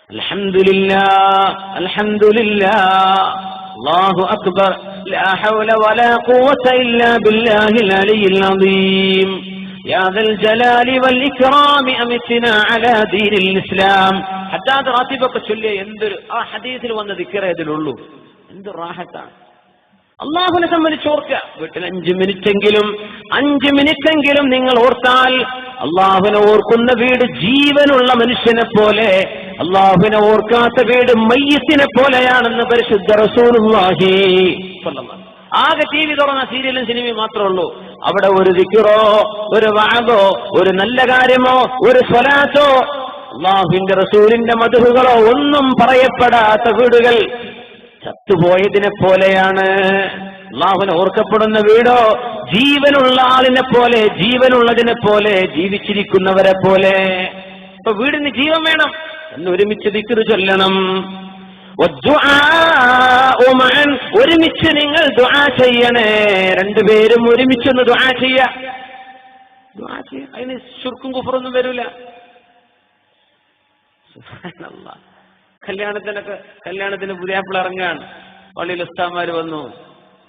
അൽഹംദുലില്ലാഹ് അൽഹംദുലില്ലാഹ് അല്ലാഹു അക്ബർ ലാ ഹൗല വലാ ഖുവത ഇല്ലാ ബില്ലാഹിൽ അലിയിൽ അദീം യാ ദൽ ജലാലി വൽ ഇക്റാമി അമിത്നാ അലാ ദീനിൽ ഇസ്ലാം. ഹദ്ദാദ് റാത്തിബൊക്കെ ചൊല്ലിയ എന്തൊരു ആ ഹദീസിൽ വന്ന ദിക്ർ ഇതിലുള്ളൂ. എന്ത് റാഹത്താണ്. അള്ളാഹുവിനെ സംബന്ധിച്ച് ഓർക്കുക. വീട്ടിൽ 5 മിനിറ്റെങ്കിലും നിങ്ങൾ ഓർത്താൽ, അള്ളാഹുവിനെ ഓർക്കുന്ന വീട് ജീവനുള്ള മനുഷ്യനെ പോലെ, അള്ളാഹുവിനെ ഓർക്കാത്ത വീട് മയ്യത്തിനെ പോലെയാണെന്ന് പരിശുദ്ധ റസൂലുള്ളാഹി സ്വല്ലല്ലാഹു. ആകെ ടി വി തുറന്ന സീരിയലും സിനിമയും മാത്രമേ ഉള്ളൂ. അവിടെ ഒരു ദിക്റോ ഒരു വഅദോ ഒരു നല്ല കാര്യമോ ഒരു സ്വലാത്തോ അള്ളാഹുവിന്റെ റസൂലിന്റെ മദ്ഹുകളോ ഒന്നും പറയപ്പെടാത്ത വീടുകൾ ചത്തുപോയതിനെ പോലെയാണ്. അള്ളാഹുവിനെ ഓർക്കപ്പെടുന്ന വീടോ ജീവനുള്ള ആളിനെ പോലെ, ജീവനുള്ളതിനെ പോലെ, ജീവിച്ചിരിക്കുന്നവരെ പോലെ. ഇപ്പൊ വീടിന് ജീവൻ വേണം എന്ന് ഒരുമിച്ച് ദിക്ർ ചൊല്ലണം. ഒരുമിച്ച് നിങ്ങൾ ദുആ ചെയ്യണേ. രണ്ടുപേരും ഒരുമിച്ചൊന്ന് ദുആ ചെയ്യ. അതിന് ശിർക്കും കുഫറൊന്നും വരൂല. സുബ്ഹാനല്ലാഹ്. കല്യാണത്തിന് പുതിയാപ്പിള ഇറങ്ങാണ്. പള്ളിയിൽ ഉസ്താദ്മാര് വന്നു.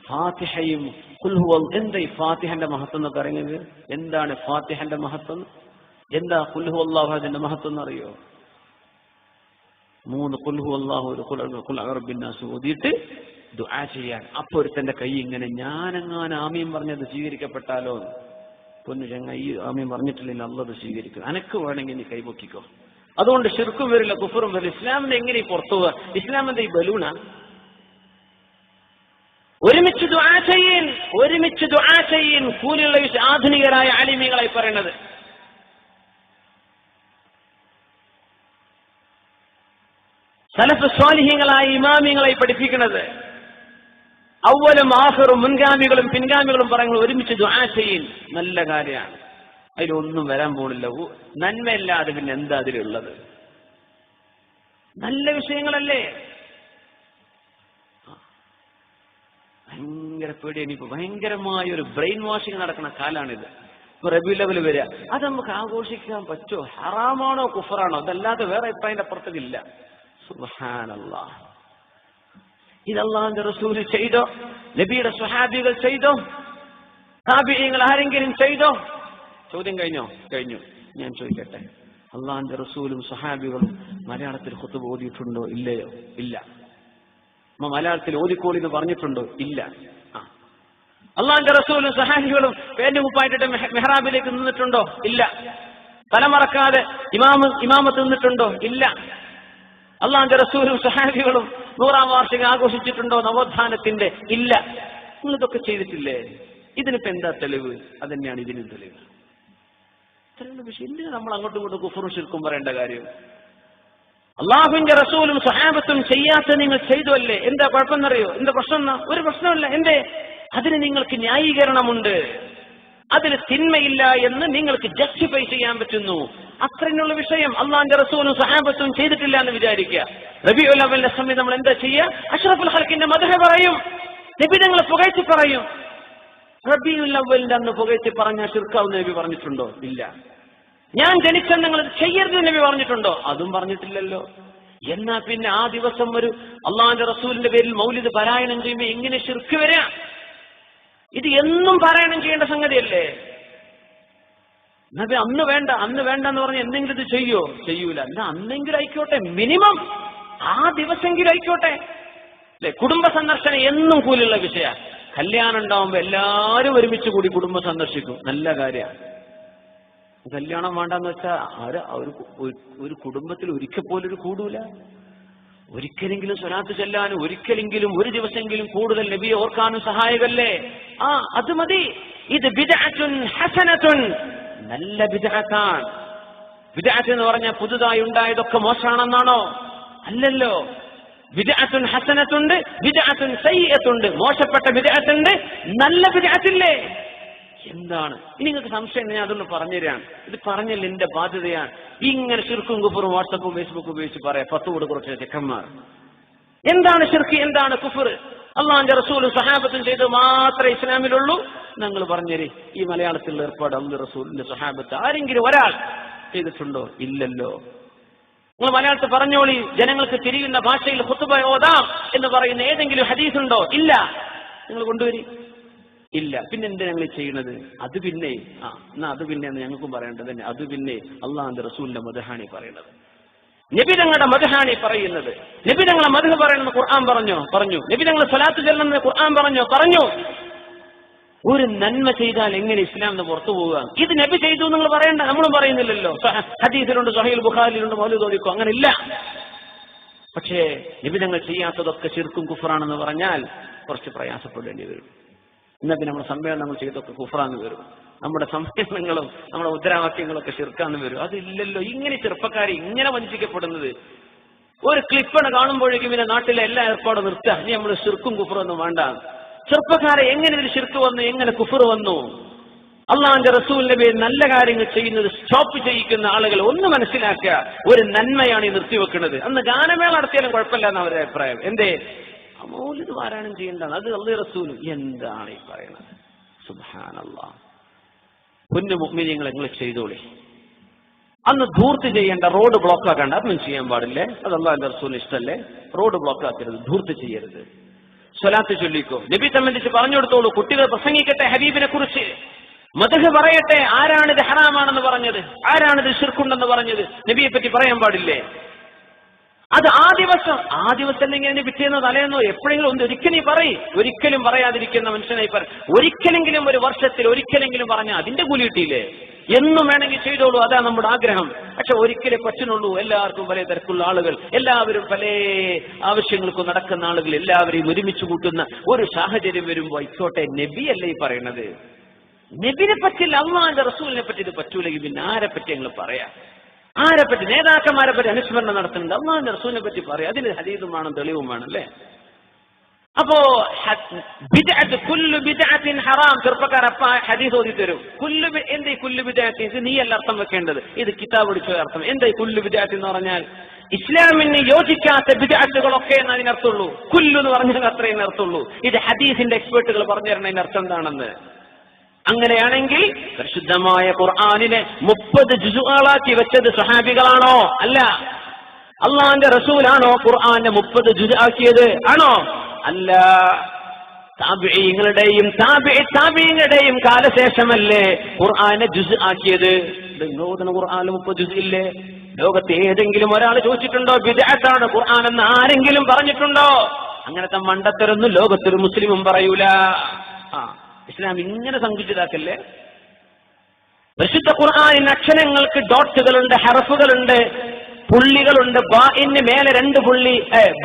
ഫാത്തിഹയും എന്താ ഈ ഫാത്തിഹന്റെ മഹത്വം എന്നൊക്കെ അറിയുന്നത്? എന്താണ് ഫാത്തിഹന്റെ മഹത്വം? എന്താ ഖുൽ ഹുവല്ലാഹു അഹദിന്റെ മഹത്വം എന്നറിയോ? 3 ഖുൽ ഹുവല്ലാഹു ഒരു ഖുൽ അറബിന്നാസ് ഓതിയിട്ട് ദുആ ചെയ്യാൻ. അപ്പൊ ഒരുത്തന്റെ കൈ ഇങ്ങനെ, ഞാനെങ്ങാനും ആമീൻ പറഞ്ഞത് സ്വീകരിക്കപ്പെട്ടാലോ? പൊന്നു ചങ്ങായി, ഈ ആമീൻ പറഞ്ഞിട്ടില്ലെങ്കിൽ അല്ലാഹു സ്വീകരിക്കും. അനക്ക് വേണമെങ്കിൽ നീ കൈപൊക്കിക്കോ. അതുകൊണ്ട് ശിർക്കും വരില്ല, കുഫറും വരില്ല. ഇസ്ലാമിന്റെ എങ്ങനെ പുറത്തു പോവുക? ഇസ്ലാമിന്റെ ഈ ബലൂണ. ഒരുമിച്ച് ദുആ ചെയ്യൻ കൂലിയുള്ള ആധുനികരായ ആലിമീങ്ങളായി പറയുന്നത്. സലഫ് സ്വാലിഹീങ്ങളായ ഇമാമിങ്ങളായി പഠിപ്പിക്കുന്നത്. അവലും ആഖിറും മുൻഗാമികളും പിൻഗാമികളും പറയുന്നത് ഒരുമിച്ച് ദുആ ചെയ്യൻ. നല്ല കാര്യമാണ്. അതിലൊന്നും വരാൻ പോണില്ല. നന്മയല്ലാതെ പിന്നെ എന്താ അതിലുള്ളത്? നല്ല വിഷയങ്ങളല്ലേ? ഭയങ്കര പേടിയാണ്. ഇപ്പൊ ഭയങ്കരമായ ഒരു ബ്രെയിൻ വാഷിംഗ് നടക്കുന്ന കാലാണിത്. ഇപ്പൊ റബീഉൽ അവ്വൽ വരിക, അത് നമുക്ക് ആഘോഷിക്കാൻ പറ്റുമോ? ഹറാമാണോ കുഫറാണോ? അതല്ലാതെ വേറെ ഇപ്പൊ അതിന്റെ അപ്പുറത്തേക്കില്ല. സുബ്ഹാനല്ലാഹ്. ഇത് അല്ലാഹുവിന്റെ റസൂൽ ചെയ്തോ? നബിയുടെ സ്വഹാബികൾ ചെയ്തോ? താബിഈങ്ങൾ ആരെങ്കിലും ചെയ്തോ? ചോദ്യം കഴിഞ്ഞു. ഞാൻ ചോദിക്കട്ടെ, അള്ളാഹിന്റെ റസൂലും സഹാബികളും മലയാളത്തിൽ ഖുതുബ ഓതിയിട്ടുണ്ടോ? ഇല്ലയോ? ഇല്ല. മലയാളത്തിൽ ഓതിക്കോളി എന്ന് പറഞ്ഞിട്ടുണ്ടോ? ഇല്ല. അള്ളാഹിന്റെ റസൂലും സഹാബികളും പേന്റ് കുപ്പായിട്ടിട്ട് മെഹ്റാബിലേക്ക് നിന്നിട്ടുണ്ടോ? ഇല്ല. തലമറക്കാതെ ഇമാമത്ത് നിന്നിട്ടുണ്ടോ? ഇല്ല. അള്ളാഹിന്റെ റസൂലും സഹാബികളും 100ാം വാർഷികം ആഘോഷിച്ചിട്ടുണ്ടോ നവോത്ഥാനത്തിന്റെ? ഇല്ല. നിങ്ങളിതൊക്കെ ചെയ്തിട്ടില്ലേ? ഇതിനിപ്പോ എന്താ തെളിവ്? അതന്നെയാണ് ഇതിനും തെളിവ്. എന്തിനാ നമ്മൾ അങ്ങോട്ടും ഇങ്ങോട്ടും കുഫറും ശിർക്കും പറയേണ്ട കാര്യം? അള്ളാഹുവിന്റെ റസൂലും സ്വഹാബത്തും ചെയ്യാത്ത നിങ്ങൾ ചെയ്തു അല്ലേ? എന്താ കുഴപ്പമെന്നറിയോ? എന്താ പ്രശ്നം? ഒരു പ്രശ്നമില്ല. എന്തേ? അതിന് നിങ്ങൾക്ക് ന്യായീകരണമുണ്ട്. അതിന് തിന്മയില്ല എന്ന് നിങ്ങൾക്ക് ജസ്റ്റിഫൈ ചെയ്യാൻ പറ്റുന്നു. അത്രയുള്ള വിഷയം. അള്ളാഹിന്റെ റസൂലും സ്വഹാബത്തും ചെയ്തിട്ടില്ല എന്ന് വിചാരിക്കുക. റബീഉൽ അവ്വലിന്റെ സമയത്ത് നമ്മൾ എന്താ ചെയ്യുക? അഷ്റഫുൽ ഖൽഖിന്റെ മദ്ഹ് പറയും, നബി തങ്ങളെ പുകഴ്ത്തി പറയും. റബീഉൽ അവ്വലിന്റെ അന്ന് പുകഴ്ത്തി പറഞ്ഞ ശിർക്കാവുന്ന നബി പറഞ്ഞിട്ടുണ്ടോ? ഇല്ല. ഞാൻ ജനിച്ച നിങ്ങൾ ചെയ്യരുത് നബി പറഞ്ഞിട്ടുണ്ടോ? അതും പറഞ്ഞിട്ടില്ലല്ലോ. എന്നാ പിന്നെ ആ ദിവസം ഒരു അള്ളാഹിന്റെ റസൂലിന്റെ പേരിൽ മൗലിദ് പാരായണം ചെയ്യുമ്പോൾ എങ്ങനെ ശിർക്ക് വരാ? ഇത് എന്നും പാരായണം ചെയ്യേണ്ട സംഗതിയല്ലേ? നബി അന്ന് വേണ്ട എന്ന് പറഞ്ഞ് എന്തെങ്കിലും ഇത് ചെയ്യൂല. എന്നാ അന്നെങ്കിലും ആയിക്കോട്ടെ, മിനിമം ആ ദിവസമെങ്കിലും ആയിക്കോട്ടെ അല്ലെ? കുടുംബ സന്ദർശനം എന്നും കൂലുള്ള വിഷയ. കല്യാണം ഉണ്ടാവുമ്പോ എല്ലാരും ഒരുമിച്ച് കൂടി കുടുംബം സന്ദർശിക്കും. നല്ല കാര്യമാണ്. കല്യാണം വേണ്ടെന്ന് വെച്ചാൽ ഒരു കുടുംബത്തിൽ ഒരിക്കൽ പോലൊരു കൂടൂല. ഒരിക്കലെങ്കിലും സ്വലാത്ത് ചെല്ലാനും ഒരിക്കലെങ്കിലും ഒരു ദിവസമെങ്കിലും കൂടുതൽ നബിയെ ഓർക്കാനും സഹായകല്ലേ? അത് മതി. ഇത് ബിദ്അത്തുൻ ഹസനത്തുൻ, നല്ല ബിദ്അത്താണ്. ബിദ്അത്ത് എന്ന് പറഞ്ഞാൽ പുതുതായി ഉണ്ടായതൊക്കെ മോശമാണെന്നാണോ? അല്ലല്ലോ. ബിദ്അത്തുൻ ഹസനത്തുണ്ട്, ബിദ്അത്തുൻ സയ്യിഅത്തുണ്ട്. മോശപ്പെട്ട ബിദ്അത്തുണ്ട്, നല്ല ബിദ്അത്തില്ലേ? എന്താണ് ഇനി നിങ്ങൾക്ക് സംശയം? ഞാൻ അതൊന്ന് പറഞ്ഞുതരാണ്. ഇത് പറഞ്ഞാൽ എന്റെ ബാധ്യതയാണ്. ഇങ്ങനെ ശിർക്കും കുഫറും വാട്സപ്പും ഫേസ്ബുക്കും ഉപയോഗിച്ച് പറയാം 10 കൂടെ കുറച്ച് ചെക്കന്മാർ. എന്താണ് ശിർക്ക്? എന്താണ് കുഫർ? അള്ളാഹിന്റെ റസൂലും സഹാബത്തും ചെയ്ത് മാത്രമേ ഇസ്ലാമിലുള്ളൂ. ഞങ്ങൾ പറഞ്ഞേരി ഈ മലയാളത്തിലുള്ള ഏർപ്പാട് അള്ളാഹുവിന്റെ റസൂലിന്റെ സഹാബത്ത് ആരെങ്കിലും ഒരാൾ ചെയ്തിട്ടുണ്ടോ? ഇല്ലല്ലോ. നിങ്ങൾ മലയാളത്തിൽ പറഞ്ഞോളി, ജനങ്ങൾക്ക് തിരിയുന്ന ഭാഷയിൽ ഖുതുബ ഓതാം എന്ന് പറയുന്ന ഏതെങ്കിലും ഹദീസ് ഉണ്ടോ? ഇല്ല. നിങ്ങൾ കൊണ്ടുവരി. ഇല്ല. പിന്നെ എന്താ ഞങ്ങൾ ചെയ്യുന്നത്? അത് പിന്നെ എന്നാ അത് പിന്നെ എന്ന് ഞങ്ങൾക്കും പറയേണ്ടത് തന്നെ. അത് പിന്നെ അള്ളാഹുവിന്റെ റസൂലിന്റെ മദ്ഹാണി പറയുന്നത്, നബി തങ്ങളുടെ മദ്ഹാണി പറയുന്നത്, നബി തങ്ങളെ മദ്ഹ് പറയുന്നത് ഖുർആൻ പറഞ്ഞു. നബി തങ്ങൾ സ്വലാത്ത് ചൊല്ലുന്നത് ഖുർആൻ പറഞ്ഞു. ഒരു നന്മ ചെയ്താൽ എങ്ങനെ ഇസ്ലാം എന്ന് പുറത്തു പോവുക? ഇത് നബി ചെയ്തു നിങ്ങൾ പറയണ്ട, നമ്മളും പറയുന്നില്ലല്ലോ. ഹദീസിലുണ്ട്, സ്വഹീഹുൽ ബുഖാരിയിലുണ്ട്, മൗലൂദ് ഓതിക്കോ, അങ്ങനെ ഇല്ല. പക്ഷേ നബി തങ്ങൾ ചെയ്യാത്തതൊക്കെ ശിർക്കും കുഫറാണെന്ന് പറഞ്ഞാൽ കുറച്ച് പ്രയാസപ്പെടേണ്ടി വരും. ഇന്നത്തെ നമ്മുടെ സമ്മേളനങ്ങൾ ചെയ്തൊക്കെ കുഫറാന്ന് വരും, നമ്മുടെ സമ്മേളനങ്ങളും നമ്മുടെ മുദ്രാവാക്യങ്ങളൊക്കെ ശിർക്കാന്ന് വരും. അതില്ലല്ലോ. ഇങ്ങനെ ചെറുപ്പക്കാരെ ഇങ്ങനെ വഞ്ചിക്കപ്പെടുന്നത്. ഒരു ക്ലിപ്പാണ് കാണുമ്പോഴേക്കും പിന്നെ നാട്ടിലെ എല്ലാ ഏർപ്പാടും നിർത്തുക, ഇനി നമ്മൾ ശിർക്കും കുഫറൊന്നും വേണ്ട. ചെറുപ്പക്കാരെ എങ്ങനെ ഒരു ശിർക്ക് വന്നു, എങ്ങനെ കുഫർ വന്നു? അള്ളാഹുവിന്റെ റസൂലിന്റെ പേരിൽ നല്ല കാര്യങ്ങൾ ചെയ്യുന്നത് സ്റ്റോപ്പ് ചെയ്യിക്കുന്ന ആളുകൾ ഒന്ന് മനസ്സിലാക്കുക, ഒരു നന്മയാണ് ഈ നിർത്തിവെക്കുന്നത്. അന്ന് ഗാനമേള നടത്തിയാലും കുഴപ്പമില്ല എന്ന് അവരുടെ അഭിപ്രായം. എന്തേ? മൗലിദ് പാരായണം ചെയ്യേണ്ടതാണ്, അത് അള്ളാഹു റസൂലും. എന്താണ് ഈ പറയുന്നത്? സുബ്ഹാനല്ലാഹ്. പൊന്നു മുഅ്മിനീങ്ങൾ, നിങ്ങൾ ചെയ്തോളി. അന്ന് ധൂർത്ത് ചെയ്യേണ്ട, റോഡ് ബ്ലോക്ക് ആക്കണ്ട, അതൊന്നും ചെയ്യാൻ പാടില്ലേ? അത് അള്ളാഹുവിന്റെ റസൂലിന് ഇഷ്ടമല്ലേ? റോഡ് ബ്ലോക്ക് ആക്കരുത്, ധൂർത്ത് ചെയ്യരുത്. സ്വലാത്ത് ചൊല്ലിക്കോ, നബി സംബന്ധിച്ച് പറഞ്ഞു കൊടുത്തോളൂ. കുട്ടികൾ പ്രസംഗിക്കട്ടെ ഹബീബിനെ കുറിച്ച്, മദ്ഹ് പറയട്ടെ. ആരാണിത് ഹറാമാണെന്ന് പറഞ്ഞത്? ആരാണിത് ശിർക്കുണ്ടെന്ന് പറഞ്ഞത്? നബിയെ പറ്റി പറയാൻ പാടില്ലേ? അത് ആ ദിവസം അല്ലെങ്കിൽ പിറ്റേന്നോ തലേന്നോ എപ്പോഴെങ്കിലും ഒന്ന് ഒരിക്കലും പറയും. ഒരിക്കലും പറയാതിരിക്കുന്ന മനുഷ്യനായി ഒരിക്കലെങ്കിലും ഒരു വർഷത്തിൽ ഒരിക്കലെങ്കിലും പറഞ്ഞാൽ അതിന്റെ കൂലി കിട്ടിയില്ലേ? എന്നും വേണമെങ്കിൽ ചെയ്തോളൂ, അതാ നമ്മുടെ ആഗ്രഹം. പക്ഷെ ഒരിക്കലേ പറ്റുന്നുള്ളൂ. എല്ലാവർക്കും പല തിരക്കുള്ള ആളുകൾ, എല്ലാവരും പല ആവശ്യങ്ങൾക്കും നടക്കുന്ന ആളുകൾ, എല്ലാവരെയും ഒരുമിച്ച് കൂട്ടുന്ന ഒരു സാഹചര്യം വരുമ്പോ ആയിക്കോട്ടെ. നബിയല്ലേ ഈ പറയണത്? നബിനെ പറ്റില്ല, അള്ളാഹുവിന്റെ റസൂലിനെ പറ്റി ഇത് പറ്റൂലെങ്കിൽ പിന്നെ ആരെ പറ്റി ഞങ്ങൾ പറയാം? ആരെ പറ്റി? നേതാക്കന്മാരെ പറ്റി അനുസ്മരണം നടത്തുന്നുണ്ട്, അള്ളാഹുവിന്റെ റസൂലിനെ പറ്റി പറയാം. അതിന് ഹദീസും വേണം, തെളിവും വേണം അല്ലേ? അപ്പോ കുല്ലു ബിദ്അത്തിൻ ഹറാം. ചെറുപ്പക്കാരപ്പ ഹദീസ് ഓതി തരും. എന്താ കുല്ലു ബിദ്അത്തിൻ? ഇത് നീയല്ല അർത്ഥം വെക്കേണ്ടത്, ഇത് കിതാബ് പഠിച്ച അർത്ഥം. എന്താ കുല്ലു ബിദ്അത്തിൻ എന്ന് പറഞ്ഞാൽ? ഇസ്ലാമിന് യോജിക്കാത്ത ബിദ്അത്തുകളൊക്കെ എന്ന് അതിനർത്ഥമുള്ളൂ. കുല്ലു എന്ന് പറഞ്ഞാൽ അത്രയും അർത്ഥമുള്ളൂ. ഇത് ഹദീസിന്റെ എക്സ്പേർട്ടുകൾ പറഞ്ഞു തരണം അതിന്റെ അർത്ഥം എന്താണെന്ന്. അങ്ങനെയാണെങ്കിൽ പരിശുദ്ധമായ ഖുർആനിനെ 30 ജുസുകളാക്കി വെച്ചത് സ്വഹാബികളാണോ? അല്ല. അള്ളാഹുവിന്റെ റസൂലാണോ ഖുർആനെ 30 ജുസ് ആക്കിയത്? ആണോ? അല്ല. താബിഈങ്ങളുടെയും താബിഈങ്ങളുടെയും കാലശേഷമല്ലേ ഖുർആനെ ജുസ് ആക്കിയത്? നൂതന ഖുർആനിൽ 30 ജുസ് ഇല്ലേ? ലോകത്ത് ഏതെങ്കിലും ഒരാൾ ചോദിച്ചിട്ടുണ്ടോ ബിദ്അത്താണ് ഖുർആൻ എന്ന് ആരെങ്കിലും പറഞ്ഞിട്ടുണ്ടോ? അങ്ങനത്തെ മണ്ടത്തരൊന്നും ലോകത്തൊരു മുസ്ലിമും പറയൂല. ഇസ്ലാം ഇങ്ങനെ സങ്കുചിതാക്കല്ലേ. പരിശുദ്ധ ഖുർആനിന് അക്ഷരങ്ങൾക്ക് ഡോട്ടുകളുണ്ട്, ഹർഫുകളുണ്ട്, പുള്ളികളുണ്ട്. ബാഇന് മേലെ 2 പുള്ളി,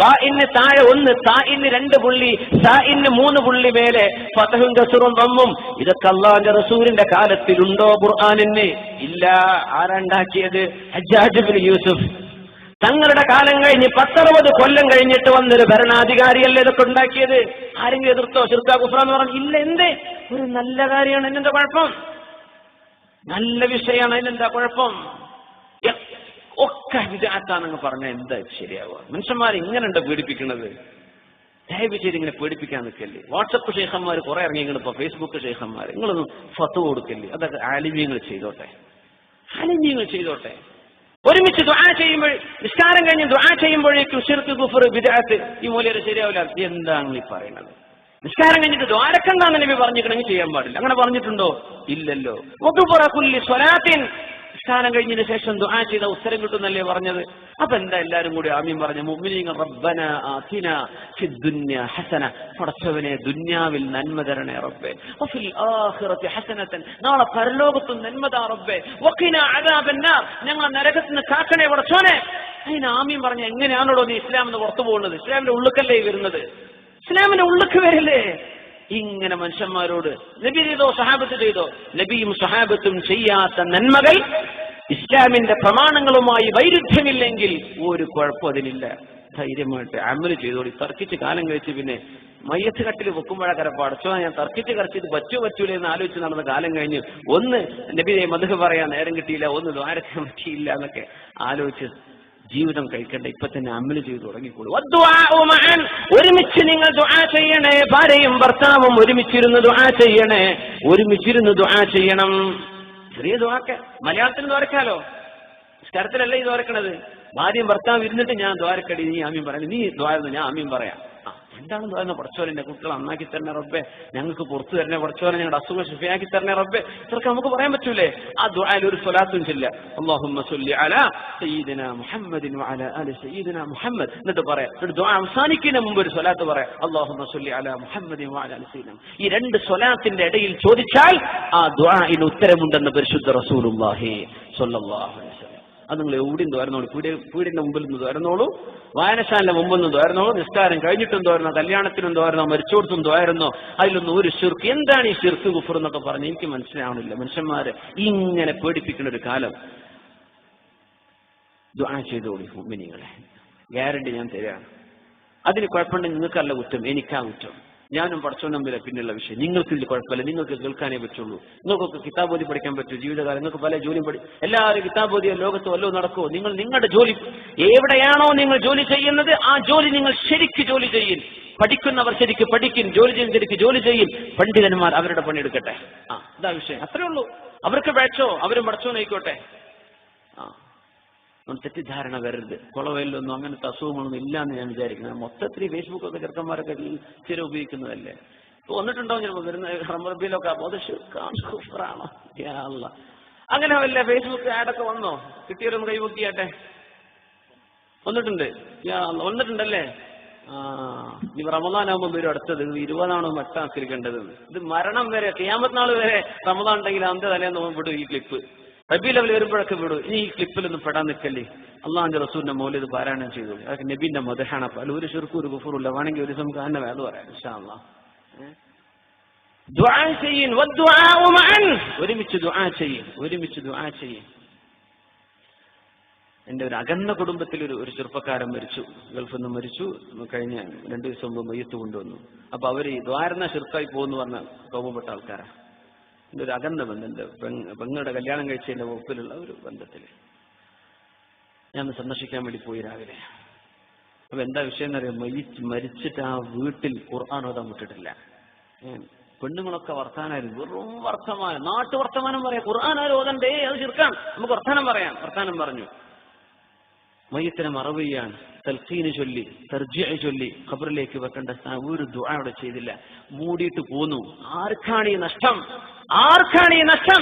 ബാഇന് താഴെ 1, താഇന് 2 പുള്ളി, സാഇന് 3 പുള്ളി മേലെ, ഫതഹും കസ്റും ദമ്മും. ഇതൊക്കെ അല്ലാഹുവിന്റെ റസൂലിന്റെ കാലത്തിലുണ്ടോ ഖുർആനിന്? ഇല്ല. ആരാണ്ടാക്കിയത്? ഹജ്ജാജ് ഇബ്നു യൂസുഫ്. തങ്ങളുടെ കാലം കഴിഞ്ഞ് 10-60 കൊല്ലം കഴിഞ്ഞിട്ട് വന്നൊരു ഭരണാധികാരിയല്ലേ ഇതൊക്കെ ഉണ്ടാക്കിയത്. ആരെങ്കിലും എതിർത്തോ? ശിർക്കാ കുഫ്റാ എന്ന് പറഞ്ഞു? ഇല്ല. എന്തേ? ഒരു നല്ല കാര്യമാണ്, അതിനെന്താ കുഴപ്പം? നല്ല വിഷയമാണ്, അതിനെന്താ കുഴപ്പം? ഒക്കെ വിദഅത്താണെന്ന് പറഞ്ഞാൽ എന്താ ശരിയാവുക? മനുഷ്യന്മാർ ഇങ്ങനെയുണ്ട് പീഡിപ്പിക്കുന്നത്. ദയവ് ചെയ്ത് ഇങ്ങനെ പേടിപ്പിക്കാൻ നിൽക്കല്ലേ. വാട്സപ്പ് ഷെയ്ഖന്മാർ കുറെ ഇറങ്ങിയെങ്കിൽ ഇപ്പൊ ഫേസ്ബുക്ക് ഷെയ്ഖന്മാർ, നിങ്ങളൊന്നും ഫത്വ കൊടുക്കല്ലേ. അതൊക്കെ ആലിമീങ്ങൾ ചെയ്തോട്ടെ, ആലിമീങ്ങൾ ചെയ്തോട്ടെ. ഒരുമിച്ച് ദുആ ചെയ്യുമ്പോൾ, നിസ്കാരം കഴിഞ്ഞ് ദുആ ചെയ്യുമ്പോഴേക്കും ശിർക്ക് കുഫർ ബിദ്അത്ത്, ഈ മൂല്യം ശരിയാവില്ല. എന്താണ് ഈ പറയുന്നത്? നിസ്കാരം കഴിഞ്ഞിട്ട് ദ്വാരക്കണ്ടാന്ന് നബി പറഞ്ഞിട്ടുണ്ടെങ്കിൽ ചെയ്യാൻ പാടില്ല. അങ്ങനെ പറഞ്ഞിട്ടുണ്ടോ? ഇല്ലല്ലോ. വദുബറ കുല്ലി സ്വലാത്തിൻ, നിസ്കാരം കഴിഞ്ഞതിന് ശേഷം ദുആ ചെയ്ത ഉത്തരം കിട്ടുന്നല്ലേ പറഞ്ഞത്. അപ്പൊ എന്താ എല്ലാരും കൂടി ആമീൻ പറഞ്ഞ മുഅ്മിനീങ്ങൾ? റബ്ബന ആതിന ഫിദ്ദുനിയ ഹസന, പടച്ചവനെ ദുനിയാവിൽ നന്മ തരണേ റബ്ബേ, വഫിൽ ആഖിറതി ഹസനതൻ, നാളെ പരലോകത്തും നന്മ താ റബ്ബേ, വഖിന അദാബന്നാർ, ഞങ്ങളെ നരകത്തിൽ നിന്ന് കാക്കണേ പടച്ചവനെ. അതിന് ആമീൻ പറഞ്ഞ എങ്ങനെയാണല്ലോ നീ ഇസ്ലാം എന്ന് പുറത്തു പോകുന്നത്? ഇസ്ലാമിന്റെ ഉള്ളിക്കല്ലേ വരുന്നത്? ഇസ്ലാമിന്റെ ഉള്ളിക്ക് വരില്ലേ? ഇങ്ങനെ മനുഷ്യന്മാരോട് നബി ചെയ്തോ, സഹാബത്ത് ചെയ്തോ? നബിയും സഹാബത്തും ചെയ്യാത്ത നന്മകൾ ഇസ്ലാമിന്റെ പ്രമാണങ്ങളുമായി വൈരുദ്ധ്യമില്ലെങ്കിൽ ഒരു കുഴപ്പം അതിനില്ല. ധൈര്യമായിട്ട് അമല് ചെയ്തോളി. തർക്കിച്ച് കാലം കഴിച്ച് പിന്നെ മയ്യത്ത് കട്ടിൽ വെക്കുമ്പോഴാക്കര പടച്ചോ ഞാൻ തർക്കിച്ച് കറച്ചിട്ട് പറ്റൂലേ എന്ന് ആലോചിച്ച് നടന്ന കാലം കഴിഞ്ഞ് ഒന്ന് നബിയെ മദ്ഹ് പറയാൻ നേരം കിട്ടിയില്ല, ഒന്ന് ദ്വാരക്കാൻ പറ്റിയില്ല എന്നൊക്കെ ആലോചിച്ച് ജീവിതം കഴിക്കണ്ട. ഇപ്പൊ തന്നെ അമല് ചെയ്തു തുടങ്ങിക്കോളൂ. ഒരുമിച്ച് നിങ്ങൾ ദുആ ചെയ്യണേ. ഭാര്യയും ഭർത്താവും ഒരുമിച്ചിരുന്ന് ദുആ ചെയ്യണേ. ഒരുമിച്ചിരുന്ന് ദുആ ചെയ്യണം. ചെറിയ ദുആക്ക് മലയാളത്തിൽ ദ്വാരക്കാലോ, നിസ്കാരത്തിലല്ല ഇത് ദ്വാരക്കണത്. ഭാര്യയും ഭർത്താവ് ഇരുന്നിട്ട് ഞാൻ ദ്വാരക്കടി നീ ആമീൻ പറയാം, നീ ദ്വാരുന്നു ഞാൻ ആമീൻ പറയാം. എന്താണ് ദ്വാരുന്ന? പഠിച്ചോലെ എന്റെ കുട്ടികളെ നന്നാക്കി തരണേ റബ്ബേ, ഞങ്ങൾക്ക് പുറത്തു തരണേ പഠിച്ചോലെ, ഞങ്ങളുടെ അസുഖം ശിഫയാക്കി തരണേ റബ്ബേ. ഇതൊക്കെ നമുക്ക് പറയാൻ പറ്റൂലേ? ആ ദുആയിൽ ഒരു സ്വലാത്തും ചൊല്ലുക, അല്ലാഹുമ്മ സ്വല്ലി അലാ സയ്യിദിനാ മുഹമ്മദിൻ വഅലാ ആലി സയ്യിദിനാ മുഹമ്മദ്. എന്നിട്ട് പറയാം, എന്നിട്ട് ദുആ അവസാനിക്കുന്നതിന് മുമ്പ് ഒരു സ്വലാത്ത് പറയാം, അല്ലാഹുമ്മ സ്വല്ലി അലാ മുഹമ്മദിൻ വഅലാ ആലി സയ്യിദിനാ. ഈ രണ്ട് സ്വലാത്തിന്റെ ഇടയിൽ ചോദിച്ചാൽ ആ ദുആഇന് ഉത്തരമുണ്ടെന്ന് പരിശുദ്ധ റസൂലുള്ളാഹി സ്വല്ലല്ലാഹു അലൈഹി വസല്ലം. അത് നിങ്ങൾ എവിടെയും തോരുന്നോളൂ, വീടിന്റെ മുമ്പിൽ നിന്ന് തോരുന്നോളൂ, വായനശാലിന്റെ മുമ്പിൽ നിന്ന് തോരുന്നോളൂ, നിസ്കാരം കഴിഞ്ഞിട്ടും തോരുന്നോ, കല്യാണത്തിനും തോരുന്നോ, മരിച്ചോടത്തും തോരുന്നോ. അതിലൊന്നും ഒരു ശിർക്ക്. എന്താണ് ഈ ശിർക്ക് കുഫർ എന്നൊക്കെ പറഞ്ഞ് എനിക്ക് മനസ്സിലാവണില്ല. മനുഷ്യന്മാരെ ഇങ്ങനെ പേടിപ്പിക്കുന്ന ഒരു കാലം. ദുആ ചെയ്തോളി മുഅ്മിനീങ്ങളെ, ഗ്യാരണ്ടി ഞാൻ തരാണ്. അതിന് കുഴപ്പമുണ്ടെങ്കിൽ നിങ്ങൾക്കല്ല കുറ്റം, എനിക്കാ കുറ്റം. ഞാനും പഠിച്ചോനും തമ്മിലെ പിന്നെയുള്ള വിഷയം. നിങ്ങൾക്ക് ഇതിൽ കുഴപ്പമില്ല, നിങ്ങൾക്ക് കേൾക്കാനേ പറ്റുള്ളൂ. നിങ്ങൾക്കൊക്കെ കിതാബോധി പഠിക്കാൻ പറ്റൂ ജീവിതകാലം, നിങ്ങൾക്ക് പല ജോലിയും എല്ലാവരും കിതാബോധിയോ ലോകത്ത് വല്ലതും നടക്കുമോ? നിങ്ങൾ നിങ്ങളുടെ ജോലി എവിടെയാണോ നിങ്ങൾ ജോലി ചെയ്യുന്നത് ആ ജോലി നിങ്ങൾ ശരിക്ക് ജോലി ചെയ്യും. പഠിക്കുന്നവർ ശരിക്ക് പഠിക്കും, ജോലി ചെയ്യുന്ന ശരിക്ക് ജോലി ചെയ്യും. പണ്ഡിതന്മാർ അവരുടെ പണിയെടുക്കട്ടെ. ഇതാ വിഷയം, അത്രേ ഉള്ളൂ. അവർക്ക് പഠിച്ചോ, അവരും പഠിച്ചോനായിക്കോട്ടെ. തെറ്റിദ്ധാരണ വരരുത്. കുളവയിലൊന്നും അങ്ങനത്തെ അസുഖങ്ങളൊന്നും ഇല്ലാന്ന് ഞാൻ വിചാരിക്കുന്നത്. മൊത്തത്തിൽ ഫേസ്ബുക്കൊക്കെ ചെറുക്കന്മാരൊക്കെ സ്ഥിരം ഉപയോഗിക്കുന്നതല്ലേ. വന്നിട്ടുണ്ടാവും ചിലപ്പോൾ വരുന്ന റമദാനിലൊക്കെ ബോധശുക്രാണോ അങ്ങനെ വല്ല ഫേസ്ബുക്ക് ആഡൊക്കെ വന്നോ? കിട്ടിയവരൊന്ന് കൈവക്കിയാട്ടെ. വന്നിട്ടുണ്ടല്ലേ? ഇനി റമദാനാകുമ്പോൾ വരും അടുത്തത്. 20 മട്ടാക്കിരിക്കേണ്ടത്. ഇത് മരണം വരെ, ഖിയാമത്ത് നാൾ വരെ റമദാൻ ഉണ്ടെങ്കിൽ അന്ത്യ തലേന്ന് വിടും ഈ ക്ലിപ്പ്. റബീ ലെവൽ വരുമ്പോഴൊക്കെ വിടും. ഇനി ഈ ക്ലിപ്പിലൊന്നും പെടാൻ നിൽക്കല്ലേ. അള്ളാഹുന്റെ റസൂലിന്റെ മൗലിദ് പാരായണം ചെയ്തോളൂ. അതൊക്കെ നബീന്റെ മദ്ഹാണ്. അപ്പൊ ഒരു ശിർക്കും ഒരു കുഫറുമില്ല. വേണമെങ്കിൽ ഒരു ദിവസം തന്നെ അത് പറയാം ഇൻഷാ അല്ലാഹ്. ദുആ ചെയ്യിൻ, വദ്ദുആഉ മഅൻ, ഒരുമിച്ച് ദുആ ചെയ്യിൻ, ഒരുമിച്ച് ദുആ ചെയ്യിൻ. എന്റെ ഒരു അകന്ന കുടുംബത്തിൽ ഒരു ചെറുപ്പക്കാരൻ മരിച്ചു, ഗൾഫിൽ നിന്ന് മരിച്ചു. കഴിഞ്ഞ 2 ദിവസം മുമ്പ് മയ്യത്ത് കൊണ്ടുവന്നു. അപ്പൊ അവര് ദ്വാരുന്ന ശിർക്കായി പോകുന്നു പറഞ്ഞ കോപപ്പെട്ട ആൾക്കാരാ. എന്റെ ഒരു അകന്ന ബന്ധം, എന്റെ പെങ്ങളുടെ കല്യാണം കഴിച്ചതിന്റെ വകുപ്പിലുള്ള ഒരു ബന്ധത്തില് ഞാൻ സന്ദർശിക്കാൻ വേണ്ടി പോയി രാവിലെ. അപ്പൊ എന്താ വിഷയം എന്നറിയാം, മരിച്ചിട്ട് ആ വീട്ടിൽ ഖുർആൻ ഓതാൻ വിട്ടിട്ടില്ല. പെണ്ണുങ്ങളൊക്കെ വർത്താനായിരുന്നു, വെറും വർത്തമാനം, നാട്ടു വർത്തമാനം പറയാം. ഖുർആൻ ആരും ഓതണ്ടേ, അത് ശിർക്കാണ്, നമുക്ക് വർത്താനം പറയാം. വർത്താനം പറഞ്ഞു. മയ്യത്തിനെ മറവ് ചെയ്യാണ്, തൽഖീന് ചൊല്ലി, തർജിഅ ചൊല്ലി ഖബറിലേക്ക് വെക്കേണ്ട ഒരു ദുആ അവിടെ ചെയ്തില്ല, മൂടിയിട്ട് പോന്നു. ആർക്കാണ് ഈ നഷ്ടം? ആർക്കാണ് ഈ നഷ്ടം?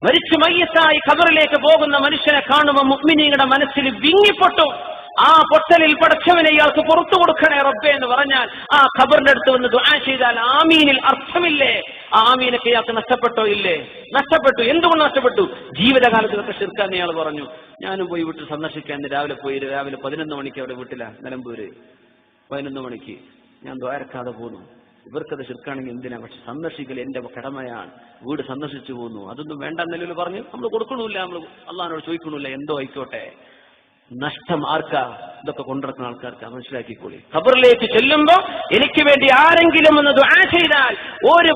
മരിച്ചു മയ്യത്തായി ഖബറിലേക്ക് പോകുന്ന മനുഷ്യനെ കാണുമ്പോൾ മുഅ്മിനീങ്ങളുടെ മനസ്സിൽ വിങ്ങിപ്പൊട്ടും. ആ പൊട്ടലിൽ പടച്ചവനെ ഇയാൾക്ക് പുറത്തു കൊടുക്കണേ റബ്ബേ എന്ന് പറഞ്ഞാൽ ആ ഖബറിന്റെ അടുത്ത് വന്ന് ദുആ ചെയ്താൽ ആമീനിൽ അർത്ഥമില്ലേ? ആ ആമീനൊക്കെ ഇയാൾക്ക് നഷ്ടപ്പെട്ടോ? ഇല്ലേ, നഷ്ടപ്പെട്ടു. എന്തുകൊണ്ട് നഷ്ടപ്പെട്ടു? ജീവിതകാലത്തിലൊക്കെ ശിർക്കാന്ന് ഇയാൾ പറഞ്ഞു. ഞാനും പോയി വീട്ടിൽ സന്ദർശിക്കാൻ രാവിലെ 11 മണിക്ക് അവിടെ വീട്ടിലാ, നിലമ്പൂര് 11 മണിക്ക് ഞാൻ ദ്വാരക്കാതെ പോന്നു. ഇവർക്കത് ശിർക്കാണെങ്കിൽ എന്തിനാ, പക്ഷെ സന്ദർശിക്കൽ എന്റെ കടമയാണ്. വീട് സന്ദർശിച്ചു പോന്നു. അതൊന്നും വേണ്ട എന്നല്ലോ പറഞ്ഞു. നമ്മൾ കൊടുക്കണില്ല, നമ്മൾ അള്ളാഹിനോട് ചോദിക്കണില്ല, എന്തോ ആയിക്കോട്ടെ. നഷ്ടം ആർക്കാ? ഇതൊക്കെ കൊണ്ടിറക്കുന്ന ആൾക്കാർക്ക്. മനസ്സിലാക്കിക്കോളി. ഖബറിലേക്ക് ചെല്ലുമ്പോ എനിക്ക് വേണ്ടി ആരെങ്കിലും ഒന്ന് ദുആ ചെയ്താൽ, ഒരു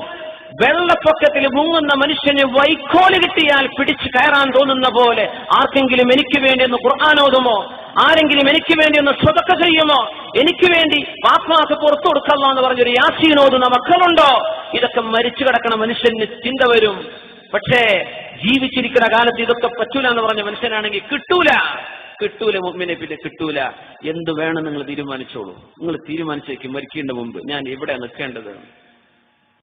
വെള്ളപ്പൊക്കത്തിൽ മുങ്ങുന്ന മനുഷ്യന് വൈക്കോല് കിട്ടിയാൽ പിടിച്ചു കയറാൻ തോന്നുന്ന പോലെ ആർക്കെങ്കിലും എനിക്ക് വേണ്ടി ഒന്ന് ഖുർആൻ ഓതുമോ, ആരെങ്കിലും എനിക്ക് വേണ്ടി ഒന്ന് സ്വതക്ക ചെയ്യുമോ, എനിക്ക് വേണ്ടി പാപ്പാക്ക് പുറത്തു കൊടുക്കല്ലോ എന്ന് പറഞ്ഞൊരു യാസീൻ ഓതുന്ന മക്കളുണ്ടോ? ഇതൊക്കെ മരിച്ചു കിടക്കണ മനുഷ്യന് ചിന്ത വരും. പക്ഷേ ജീവിച്ചിരിക്കുന്ന കാലത്ത് ഇതൊക്കെ പറ്റൂല എന്ന് പറഞ്ഞ മനുഷ്യനാണെങ്കിൽ കിട്ടൂല മുഅ്മിനെ, പിന്നെ കിട്ടൂല. എന്ത് വേണം നിങ്ങൾ തീരുമാനിച്ചോളൂ. നിങ്ങൾ തീരുമാനിച്ചേക്കും മരിക്കേണ്ട മുമ്പ് ഞാൻ എവിടെ നിൽക്കേണ്ടത്.